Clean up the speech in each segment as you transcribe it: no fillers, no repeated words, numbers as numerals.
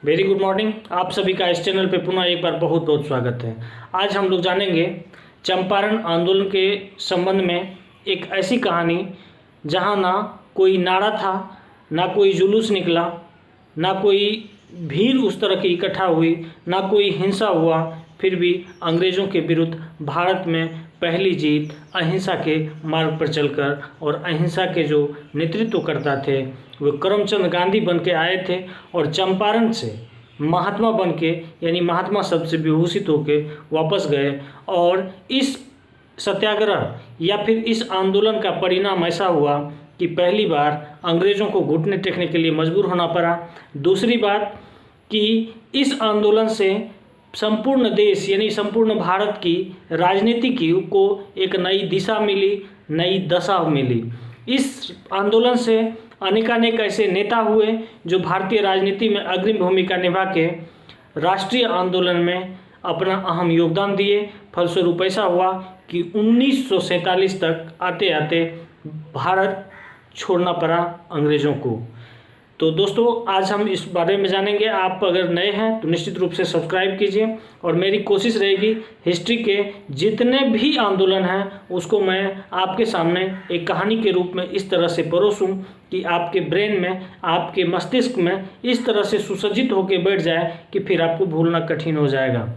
Very good morning. आप सभी का इस चैनल पे पुनः एक बार बहुत बहुत स्वागत है। आज हम लोग जानेंगे चंपारण आंदोलन के संबंध में एक ऐसी कहानी जहां ना कोई नारा था, ना कोई जुलूस निकला, ना कोई भीड़ उस तरह की इकट्ठा हुई, ना कोई हिंसा हुआ, फिर भी अंग्रेज़ों के विरुद्ध भारत में पहली जीत अहिंसा के मार्ग पर चलकर, और अहिंसा के जो नेतृत्व करता थे वो करमचंद गांधी बन के आए थे और चंपारण से महात्मा बन के, यानी महात्मा शब्द से विभूषित होके वापस गए। और इस सत्याग्रह या फिर इस आंदोलन का परिणाम ऐसा हुआ कि पहली बार अंग्रेज़ों को घुटने टेकने के लिए मजबूर होना पड़ा। दूसरी बात कि इस आंदोलन से संपूर्ण देश यानी संपूर्ण भारत की राजनीति की को एक नई दिशा मिली, नई दशा मिली। इस आंदोलन से अनेकानेक ऐसे नेता हुए जो भारतीय राजनीति में अग्रणी भूमिका निभा के राष्ट्रीय आंदोलन में अपना अहम योगदान दिए। फलस्वरूप ऐसा हुआ कि 1947 तक आते आते भारत छोड़ना पड़ा अंग्रेज़ों को। तो दोस्तों, आज हम इस बारे में जानेंगे। आप अगर नए हैं तो निश्चित रूप से सब्सक्राइब कीजिए, और मेरी कोशिश रहेगी हिस्ट्री के जितने भी आंदोलन हैं उसको मैं आपके सामने एक कहानी के रूप में इस तरह से परोसूं कि आपके ब्रेन में, आपके मस्तिष्क में इस तरह से सुसज्जित होकर बैठ जाए कि फिर आपको भूलना कठिन हो जाएगा।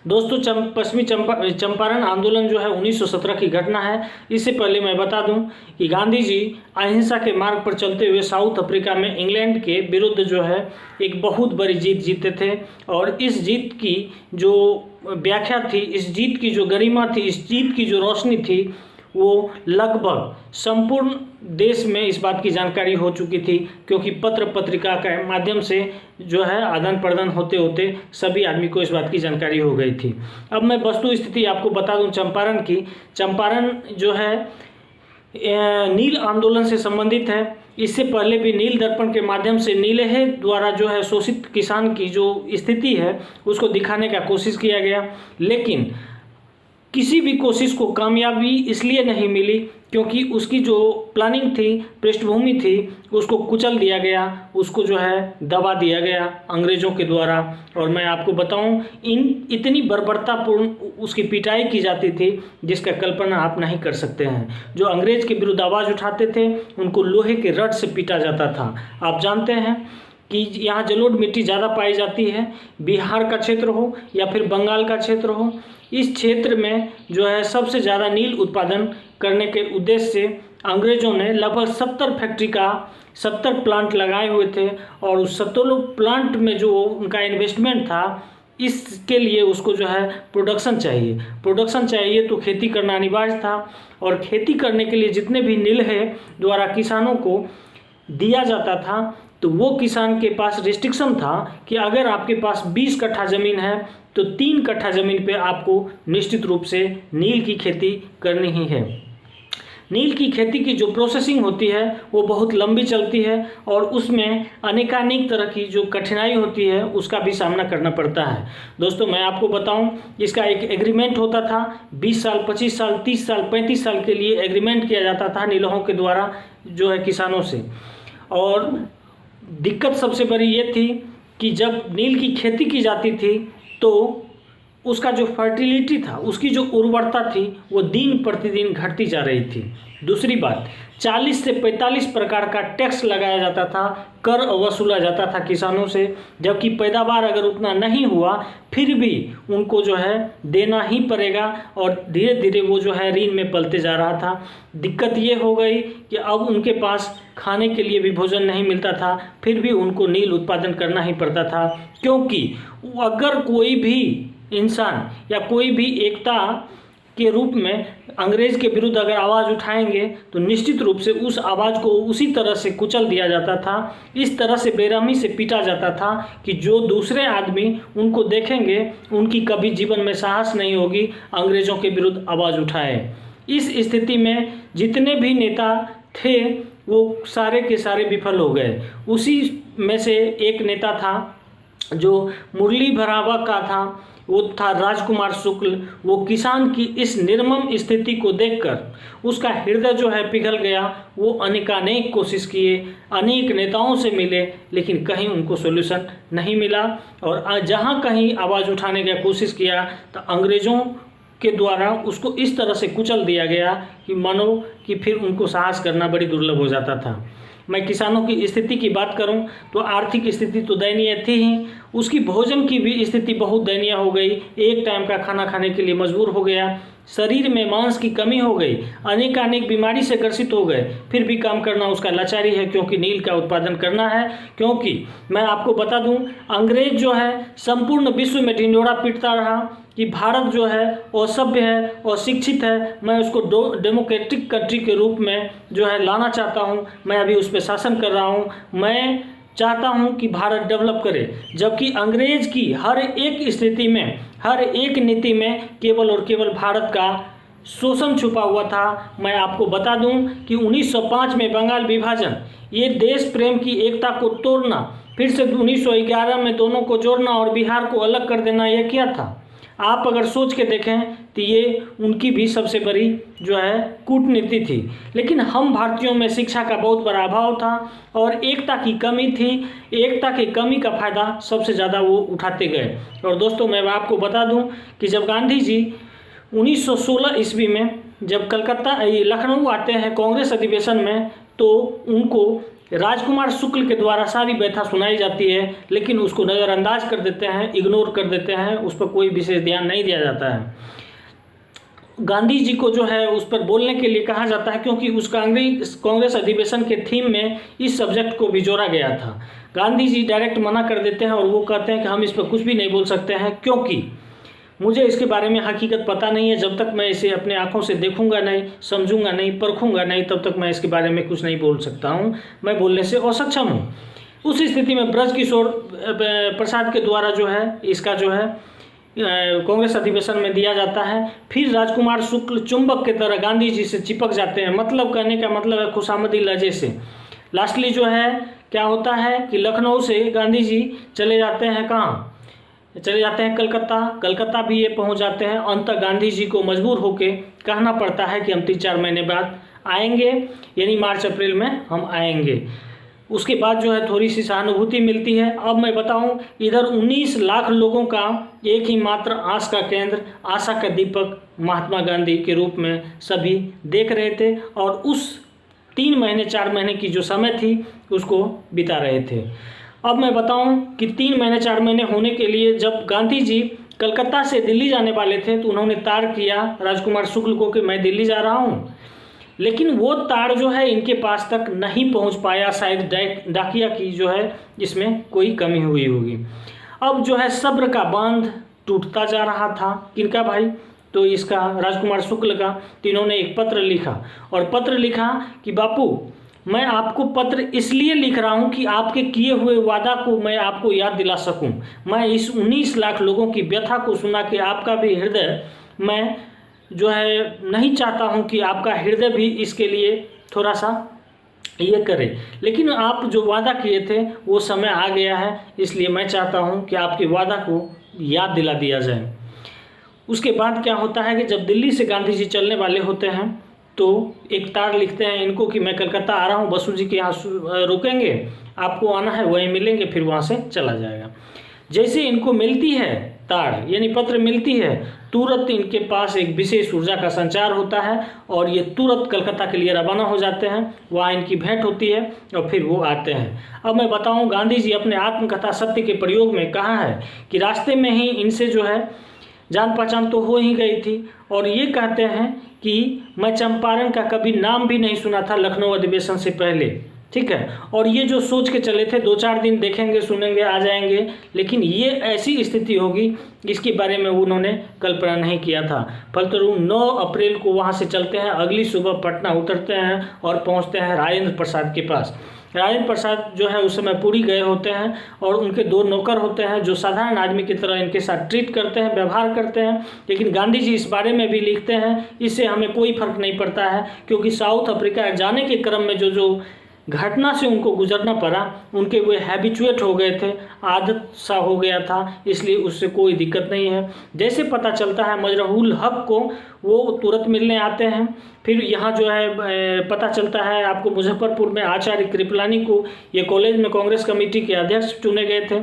दोस्तों, पश्चिमी चंपारण आंदोलन जो है 1917 की घटना है। इससे पहले मैं बता दूं कि गांधी जी अहिंसा के मार्ग पर चलते हुए साउथ अफ्रीका में इंग्लैंड के विरुद्ध जो है एक बहुत बड़ी जीत जीते थे, और इस जीत की जो व्याख्या थी, इस जीत की जो गरिमा थी, इस जीत की जो रोशनी थी, वो लगभग संपूर्ण देश में इस बात की जानकारी हो चुकी थी, क्योंकि पत्र पत्रिका के माध्यम से जो है आदान प्रदान होते होते सभी आदमी को इस बात की जानकारी हो गई थी। अब मैं वस्तु स्थिति आपको बता दूं चंपारण की। चंपारण जो है नील आंदोलन से संबंधित है। इससे पहले भी नील दर्पण के माध्यम से नीलहे द्वारा जो है शोषित किसान की जो स्थिति है उसको दिखाने का कोशिश किया गया, लेकिन किसी भी कोशिश को कामयाबी इसलिए नहीं मिली क्योंकि उसकी जो प्लानिंग थी, पृष्ठभूमि थी, उसको कुचल दिया गया, उसको जो है दबा दिया गया अंग्रेज़ों के द्वारा। और मैं आपको बताऊं, इतनी बर्बरतापूर्ण उसकी पिटाई की जाती थी जिसका कल्पना आप नहीं कर सकते हैं। जो अंग्रेज़ के विरुद्ध आवाज़ उठाते थे उनको लोहे के रड से पीटा जाता था। आप जानते हैं कि यहाँ जलोढ़ मिट्टी ज़्यादा पाई जाती है, बिहार का क्षेत्र हो या फिर बंगाल का क्षेत्र हो। इस क्षेत्र में जो है सबसे ज़्यादा नील उत्पादन करने के उद्देश्य से अंग्रेज़ों ने लगभग 70 प्लांट लगाए हुए थे, और उस 70 प्लांट में जो उनका इन्वेस्टमेंट था, इसके लिए उसको जो है प्रोडक्शन चाहिए तो खेती करना अनिवार्य था। और खेती करने के लिए जितने भी नीलहे द्वारा किसानों को दिया जाता था, तो वो किसान के पास रिस्ट्रिक्शन था कि अगर आपके पास 20 कट्ठा ज़मीन है तो 3 कट्ठा ज़मीन पे आपको निश्चित रूप से नील की खेती करनी ही है। नील की खेती की जो प्रोसेसिंग होती है वो बहुत लंबी चलती है, और उसमें अनेकानेक तरह की जो कठिनाई होती है उसका भी सामना करना पड़ता है। दोस्तों, मैं आपको बताऊं, इसका एक एग्रीमेंट होता था। 20 साल, 25 साल, 30 साल, 35 साल के लिए एग्रीमेंट किया जाता था नीलहों के द्वारा जो है किसानों से। और दिक्कत सबसे बड़ी ये थी कि जब नील की खेती की जाती थी तो उसका जो फर्टिलिटी था, उसकी जो उर्वरता थी, वो दिन प्रतिदिन घटती जा रही थी। दूसरी बात, 40 से 45 प्रकार का टैक्स लगाया जाता था, कर वसूला जाता था किसानों से, जबकि पैदावार अगर उतना नहीं हुआ फिर भी उनको जो है देना ही पड़ेगा, और धीरे धीरे वो जो है ऋण में पलते जा रहा था। दिक्कत ये हो गई कि अब उनके पास खाने के लिए भी भोजन नहीं मिलता था, फिर भी उनको नील उत्पादन करना ही पड़ता था, क्योंकि अगर कोई भी इंसान या कोई भी एकता के रूप में अंग्रेज़ के विरुद्ध अगर आवाज़ उठाएंगे तो निश्चित रूप से उस आवाज़ को उसी तरह से कुचल दिया जाता था, इस तरह से बेरहमी से पीटा जाता था कि जो दूसरे आदमी उनको देखेंगे उनकी कभी जीवन में साहस नहीं होगी अंग्रेज़ों के विरुद्ध आवाज़ उठाए। इस स्थिति में जितने भी नेता थे वो सारे के सारे विफल हो गए। उसी में से एक नेता था जो मुरली भरावा का था। वो था राजकुमार शुक्ल। वो किसान की इस निर्मम स्थिति को देखकर उसका हृदय जो है पिघल गया। वो अनेकानेक कोशिश किए, अनेक नेताओं से मिले, लेकिन कहीं उनको सोल्यूशन नहीं मिला। और जहाँ कहीं आवाज़ उठाने की कोशिश किया तो अंग्रेज़ों के द्वारा उसको इस तरह से कुचल दिया गया कि मानो कि फिर उनको साहस करना बड़ी दुर्लभ हो जाता था। मैं किसानों की स्थिति की बात करूं तो आर्थिक स्थिति तो दयनीय थी ही, उसकी भोजन की भी स्थिति बहुत दयनीय हो गई। एक टाइम का खाना खाने के लिए मजबूर हो गया, शरीर में मांस की कमी हो गई, अनेक बीमारी से ग्रसित हो गए। फिर भी काम करना उसका लाचारी है, क्योंकि नील का उत्पादन करना है। क्योंकि मैं आपको बता दूं, अंग्रेज जो है संपूर्ण विश्व में ढिंढोरा पीटता रहा कि भारत जो है असभ्य है, अशिक्षित है, मैं उसको डेमोक्रेटिक कंट्री के रूप में जो है लाना चाहता हूँ। मैं अभी उस पर शासन कर रहा हूँ, मैं चाहता हूँ कि भारत डेवलप करे। जबकि अंग्रेज की हर एक स्थिति में, हर एक नीति में केवल और केवल भारत का शोषण छुपा हुआ था। मैं आपको बता दूं कि 1905 में बंगाल विभाजन, ये देश प्रेम की एकता को तोड़ना, फिर से 1911 में दोनों को जोड़ना और बिहार को अलग कर देना, यह किया था। आप अगर सोच के देखें तो ये उनकी भी सबसे बड़ी जो है कूटनीति थी। लेकिन हम भारतीयों में शिक्षा का बहुत बड़ा अभाव था और एकता की कमी थी। एकता की कमी का फ़ायदा सबसे ज़्यादा वो उठाते गए। और दोस्तों, मैं आपको बता दूं कि जब गांधी जी 1916 ईस्वी में जब कलकत्ता लखनऊ आते हैं कांग्रेस अधिवेशन में, तो उनको राजकुमार शुक्ल के द्वारा सारी व्यथा सुनाई जाती है, लेकिन उसको नज़रअंदाज कर देते हैं, इग्नोर कर देते हैं, उस पर कोई विशेष ध्यान नहीं दिया जाता है। गांधी जी को जो है उस पर बोलने के लिए कहा जाता है, क्योंकि उस कांग्रेस अधिवेशन के थीम में इस सब्जेक्ट को भी जोड़ा गया था। गांधी जी डायरेक्ट मना कर देते हैं और वो कहते हैं कि हम इस पर कुछ भी नहीं बोल सकते हैं, क्योंकि मुझे इसके बारे में हकीकत पता नहीं है। जब तक मैं इसे अपने आंखों से देखूंगा नहीं, समझूंगा नहीं, परखूंगा नहीं, तब तक मैं इसके बारे में कुछ नहीं बोल सकता हूं। मैं बोलने से असक्षम हूं। उस स्थिति में ब्रजकिशोर प्रसाद के द्वारा जो है इसका जो है कांग्रेस अधिवेशन में दिया जाता है। फिर राजकुमार शुक्ल चुंबक के तरह गांधी जी से चिपक जाते हैं। मतलब कहने का मतलब है खुशामदी लहजे से। लास्टली जो है क्या होता है कि लखनऊ से गांधी जी चले जाते हैं कहाँ, चले जाते हैं कलकत्ता। कलकत्ता भी ये पहुंच जाते हैं। अंत गांधी जी को मजबूर होके कहना पड़ता है कि हम 3-4 महीने बाद आएंगे, यानी मार्च अप्रैल में हम आएंगे। उसके बाद जो है थोड़ी सी सहानुभूति मिलती है। अब मैं बताऊं, इधर 19 लाख लोगों का एक ही मात्र आस का केंद्र, आशा का दीपक महात्मा गांधी के रूप में सभी देख रहे थे और उस 3 महीने 4 महीने की जो समय थी उसको बिता रहे थे। अब मैं बताऊं कि 3 महीने 4 महीने होने के लिए जब गांधी जी कलकत्ता से दिल्ली जाने वाले थे तो उन्होंने तार किया राजकुमार शुक्ल को कि मैं दिल्ली जा रहा हूं, लेकिन वो तार जो है इनके पास तक नहीं पहुंच पाया। शायद डाकिया की जो है इसमें कोई कमी हुई होगी। अब जो है सब्र का बांध टूटता जा रहा था। किनका भाई? तो इसका राजकुमार शुक्ल का। तो इन्होंने एक पत्र लिखा और पत्र लिखा कि बापू, मैं आपको पत्र इसलिए लिख रहा हूं कि आपके किए हुए वादा को मैं आपको याद दिला सकूं। मैं इस 19 लाख लोगों की व्यथा को सुना कि आपका भी हृदय, मैं जो है नहीं चाहता हूं कि आपका हृदय भी इसके लिए थोड़ा सा ये करे, लेकिन आप जो वादा किए थे वो समय आ गया है, इसलिए मैं चाहता हूं कि आपके वादा को याद दिला दिया जाए। उसके बाद क्या होता है कि जब दिल्ली से गांधी जी चलने वाले होते हैं तो एक तार लिखते हैं इनको कि मैं कलकत्ता आ रहा हूँ, बसु जी के यहाँ रुकेंगे, आपको आना है, वहीं मिलेंगे, फिर वहाँ से चला जाएगा। जैसे इनको मिलती है तार यानी पत्र मिलती है, तुरंत इनके पास एक विशेष ऊर्जा का संचार होता है और ये तुरंत कलकत्ता के लिए रवाना हो जाते हैं। वहाँ इनकी भेंट होती है और फिर वो आते हैं। अब मैं बताऊँ, गांधी जी अपने आत्मकथा सत्य के प्रयोग में कहा है कि रास्ते में ही इनसे जो है जान पहचान तो हो ही गई थी और ये कहते हैं कि मैं चंपारण का कभी नाम भी नहीं सुना था लखनऊ अधिवेशन से पहले, ठीक है। और ये जो सोच के चले थे 2-4 दिन देखेंगे, सुनेंगे, आ जाएंगे, लेकिन ये ऐसी स्थिति होगी इसके बारे में उन्होंने कल्पना नहीं किया था। फलतरू 9 अप्रैल को वहाँ से चलते हैं, अगली सुबह पटना उतरते हैं और पहुँचते हैं राजेंद्र प्रसाद के पास। राजेंद्र प्रसाद जो है उस समय पुरी गए होते हैं और उनके 2 नौकर होते हैं जो साधारण आदमी की तरह इनके साथ ट्रीट करते हैं, व्यवहार करते हैं। लेकिन गांधी जी इस बारे में भी लिखते हैं, इससे हमें कोई फर्क नहीं पड़ता है, क्योंकि साउथ अफ्रीका जाने के क्रम में जो घटना से उनको गुजरना पड़ा, उनके वे हैबिचुएट हो गए थे, आदत सा हो गया था, इसलिए उससे कोई दिक्कत नहीं है। जैसे पता चलता है मजरूल हक को, वो तुरंत मिलने आते हैं। फिर यहाँ जो है पता चलता है आपको मुजफ्फरपुर में आचार्य कृपलानी को ये कॉलेज में कांग्रेस कमेटी के अध्यक्ष चुने गए थे।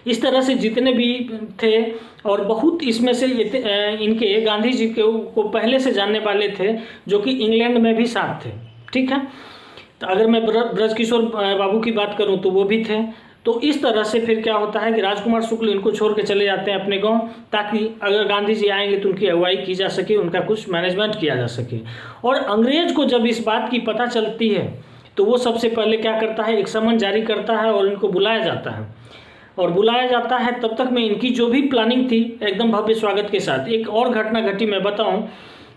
इस तरह से जितने भी थे, और बहुत इसमें से इनके गांधी जी को पहले से जानने वाले थे जो कि इंग्लैंड में भी साथ थे। ठीक है, तो अगर मैं ब्रजकिशोर बाबू की बात करूं तो वो भी थे। तो इस तरह से फिर क्या होता है कि राजकुमार शुक्ल इनको छोड़ के चले जाते हैं अपने गांव, ताकि अगर गांधी जी आएंगे तो उनकी अगुवाई की जा सके, उनका कुछ मैनेजमेंट किया जा सके। और अंग्रेज को जब इस बात की पता चलती है तो वो सबसे पहले क्या करता है, एक समन जारी करता है और इनको बुलाया जाता है। और बुलाया जाता है तब तक में इनकी जो भी प्लानिंग थी एकदम भव्य स्वागत के साथ। एक और घटना घटी, मैं बताऊं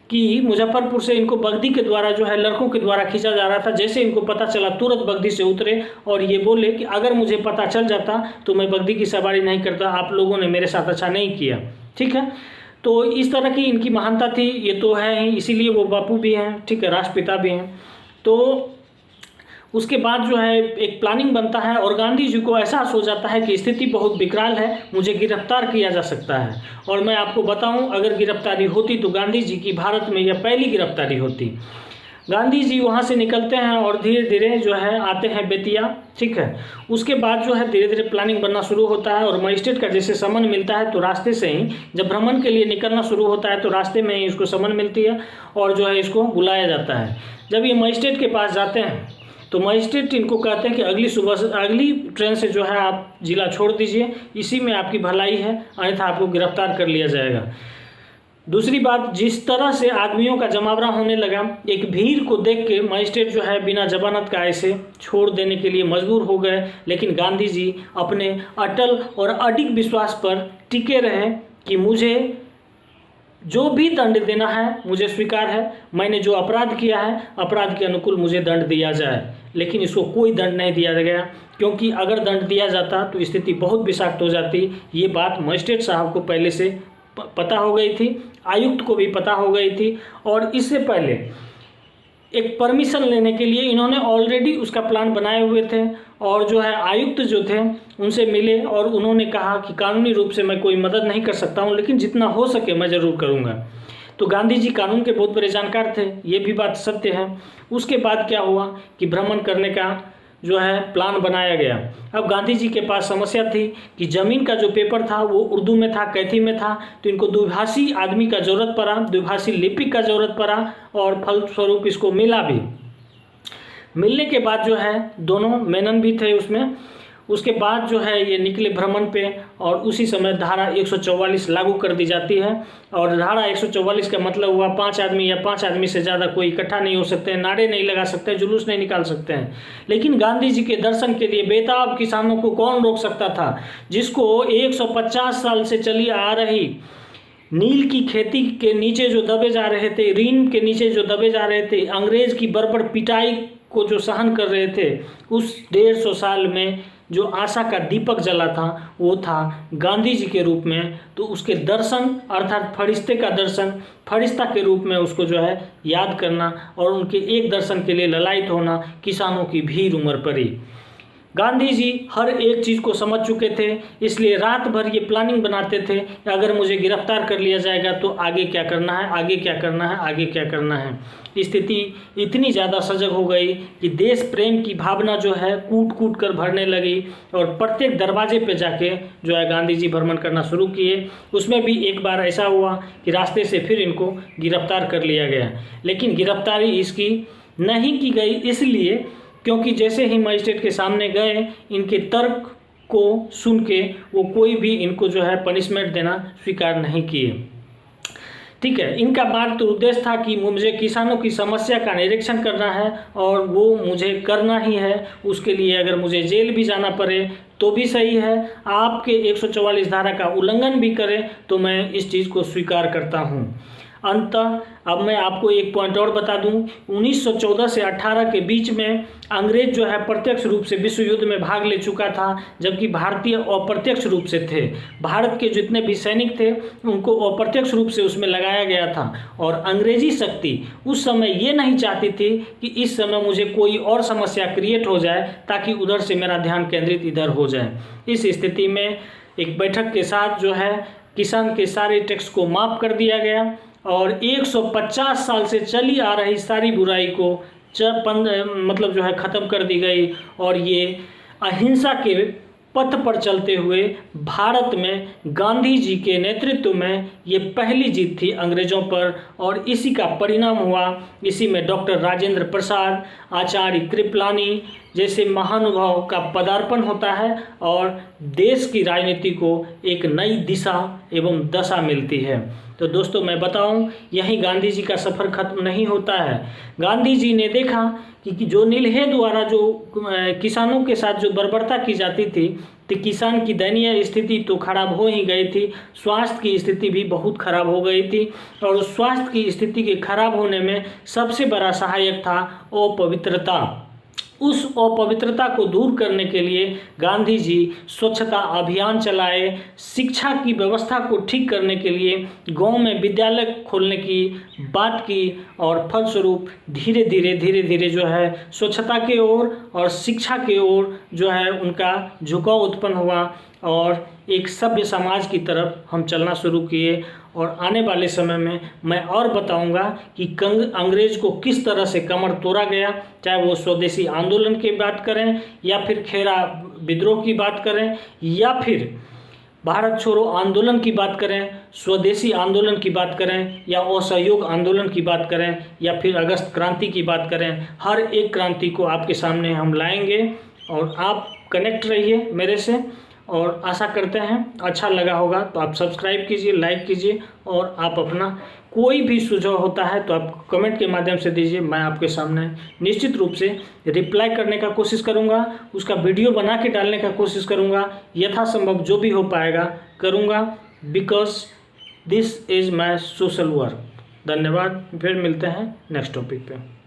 कि मुजफ्फरपुर से इनको बगदी के द्वारा जो है लड़कों के द्वारा खींचा जा रहा था। जैसे इनको पता चला तुरंत बगदी से उतरे और ये बोले कि अगर मुझे पता चल जाता तो मैं बगदी की सवारी नहीं करता, आप लोगों ने मेरे साथ अच्छा नहीं किया। ठीक है, तो इस तरह की इनकी महानता थी, ये तो है ही, इसीलिए वो बापू भी हैं, ठीक है, राष्ट्रपिता भी हैं। तो उसके बाद जो है एक प्लानिंग बनता है और गांधी जी को एहसास हो जाता है कि स्थिति बहुत विकराल है, मुझे गिरफ्तार किया जा सकता है। और मैं आपको बताऊं, अगर गिरफ्तारी होती तो गांधी जी की भारत में यह पहली गिरफ्तारी होती। गांधी जी वहाँ से निकलते हैं और धीरे धीरे जो है आते हैं बेतिया। ठीक है, उसके बाद जो है धीरे धीरे प्लानिंग बनना शुरू होता है और मजिस्ट्रेट का जैसे समन मिलता है तो रास्ते से ही जब भ्रमण के लिए निकलना शुरू होता है तो रास्ते में ही इसको समन मिलती है और जो है इसको बुलाया जाता है। जब ये मजिस्ट्रेट के पास जाते हैं तो मजिस्ट्रेट इनको कहते हैं कि अगली ट्रेन से जो है आप जिला छोड़ दीजिए, इसी में आपकी भलाई है, अन्यथा आपको गिरफ्तार कर लिया जाएगा। दूसरी बात, जिस तरह से आदमियों का जमावड़ा होने लगा, एक भीड़ को देख के मजिस्ट्रेट जो है बिना जमानत का ऐसे छोड़ देने के लिए मजबूर हो गए। लेकिन गांधी जी अपने अटल और अडिग विश्वास पर टिके रहे कि मुझे जो भी दंड देना है मुझे स्वीकार है, मैंने जो अपराध किया है अपराध के अनुकूल मुझे दंड दिया जाए। लेकिन इसको कोई दंड नहीं दिया गया, क्योंकि अगर दंड दिया जाता तो स्थिति बहुत विषाक्त हो जाती। ये बात मजिस्ट्रेट साहब को पहले से पता हो गई थी, आयुक्त को भी पता हो गई थी, और इससे पहले एक परमिशन लेने के लिए इन्होंने ऑलरेडी उसका प्लान बनाए हुए थे। और जो है आयुक्त जो थे उनसे मिले और उन्होंने कहा कि कानूनी रूप से मैं कोई मदद नहीं कर सकता हूं, लेकिन जितना हो सके मैं ज़रूर करूंगा। तो गांधी जी कानून के बहुत बड़े जानकार थे, ये भी बात सत्य है। उसके बाद क्या हुआ कि भ्रमण करने का जो है प्लान बनाया गया। अब गांधी जी के पास समस्या थी कि ज़मीन का जो पेपर था वो उर्दू में था, कैथी में था, तो इनको द्विभाषी आदमी का ज़रूरत पड़ा, द्विभाषी लिपिक का ज़रूरत पड़ा, और फलस्वरूप इसको मिला भी। मिलने के बाद जो है दोनों मेनन भी थे उसमें। उसके बाद जो है ये निकले भ्रमण पे और उसी समय धारा 144 लागू कर दी जाती है। और धारा 144 का मतलब हुआ 5 आदमी या 5 आदमी से ज़्यादा कोई इकट्ठा नहीं हो सकते हैं, नारे नहीं लगा सकते, जुलूस नहीं निकाल सकते हैं। लेकिन गांधी जी के दर्शन के लिए बेताब किसानों को कौन रोक सकता था, जिसको 150 साल से चली आ रही नील की खेती के नीचे जो दबे जा रहे थे, ऋण के नीचे जो दबे जा रहे थे, अंग्रेज की बर्बर पिटाई को जो सहन कर रहे थे, उस 150 साल में जो आशा का दीपक जला था वो था गांधी जी के रूप में। तो उसके दर्शन अर्थात फरिश्ते का दर्शन, फरिश्ता के रूप में उसको जो है याद करना और उनके एक दर्शन के लिए ललायित होना किसानों की भीड़ उमड़ पड़ी। गांधी जी हर एक चीज़ को समझ चुके थे, इसलिए रात भर ये प्लानिंग बनाते थे कि अगर मुझे गिरफ्तार कर लिया जाएगा तो आगे क्या करना है, आगे क्या करना है, आगे क्या करना है। स्थिति इतनी ज़्यादा सजग हो गई कि देश प्रेम की भावना जो है कूट कूट कर भरने लगी और प्रत्येक दरवाजे पे जाके जो है गांधी जी भ्रमण करना शुरू किए। उसमें भी एक बार ऐसा हुआ कि रास्ते से फिर इनको गिरफ्तार कर लिया गया, लेकिन गिरफ्तारी इसकी नहीं की गई इसलिए क्योंकि जैसे ही मजिस्ट्रेट के सामने गए, इनके तर्क को सुन के वो कोई भी इनको जो है पनिशमेंट देना स्वीकार नहीं किए। ठीक है, इनका मात्र उद्देश्य था कि मुझे किसानों की समस्या का निरीक्षण करना है और वो मुझे करना ही है। उसके लिए अगर मुझे जेल भी जाना पड़े तो भी सही है, आपके 144 धारा का उल्लंघन भी करें तो मैं इस चीज़ को स्वीकार करता हूँ। अंततः अब मैं आपको एक पॉइंट और बता दूं, 1914 से 18 के बीच में अंग्रेज जो है प्रत्यक्ष रूप से विश्व युद्ध में भाग ले चुका था, जबकि भारतीय अप्रत्यक्ष रूप से थे। भारत के जितने भी सैनिक थे उनको अप्रत्यक्ष रूप से उसमें लगाया गया था। और अंग्रेजी शक्ति उस समय ये नहीं चाहती थी कि इस समय मुझे कोई और समस्या क्रिएट हो जाए ताकि उधर से मेरा ध्यान केंद्रित इधर हो जाए। इस स्थिति में एक बैठक के साथ जो है किसान के सारे टैक्स को माफ़ कर दिया गया और 150 साल से चली आ रही सारी बुराई को मतलब जो है ख़त्म कर दी गई। और ये अहिंसा के पथ पर चलते हुए भारत में गांधी जी के नेतृत्व में ये पहली जीत थी अंग्रेज़ों पर। और इसी का परिणाम हुआ, इसी में डॉक्टर राजेंद्र प्रसाद, आचार्य कृपलानी जैसे महानुभाव का पदार्पण होता है और देश की राजनीति को एक नई दिशा एवं दशा मिलती है। तो दोस्तों मैं बताऊं, यहीं गांधी जी का सफ़र खत्म नहीं होता है। गांधी जी ने देखा कि जो नीलहे द्वारा जो किसानों के साथ जो बर्बरता की जाती थी तो किसान की दयनीय स्थिति तो खराब हो ही गई थी, स्वास्थ्य की स्थिति भी बहुत खराब हो गई थी। और उस स्वास्थ्य की स्थिति के खराब होने में सबसे बड़ा सहायक था अपवित्रता। उस अपवित्रता को दूर करने के लिए गांधी जी स्वच्छता अभियान चलाए, शिक्षा की व्यवस्था को ठीक करने के लिए गांव में विद्यालय खोलने की बात की और फलस्वरूप धीरे धीरे जो है स्वच्छता के ओर और शिक्षा के ओर जो है उनका झुकाव उत्पन्न हुआ और एक सभ्य समाज की तरफ हम चलना शुरू किए। और आने वाले समय में मैं और बताऊंगा कि अंग्रेज को किस तरह से कमर तोड़ा गया, चाहे वो स्वदेशी आंदोलन की बात करें या फिर खेरा विद्रोह की बात करें या फिर भारत छोड़ो आंदोलन की बात करें, स्वदेशी आंदोलन की बात करें या असहयोग आंदोलन की बात करें या फिर अगस्त क्रांति की बात करें। हर एक क्रांति को आपके सामने हम लाएंगे और आप कनेक्ट रहिए मेरे से। और आशा करते हैं अच्छा लगा होगा तो आप सब्सक्राइब कीजिए, लाइक कीजिए और आप अपना कोई भी सुझाव होता है तो आप कमेंट के माध्यम से दीजिए। मैं आपके सामने निश्चित रूप से रिप्लाई करने का कोशिश करूंगा, उसका वीडियो बना के डालने का कोशिश करूंगा, यथासंभव जो भी हो पाएगा करूंगा, because this is my social work. धन्यवाद, फिर मिलते हैं नेक्स्ट टॉपिक पे।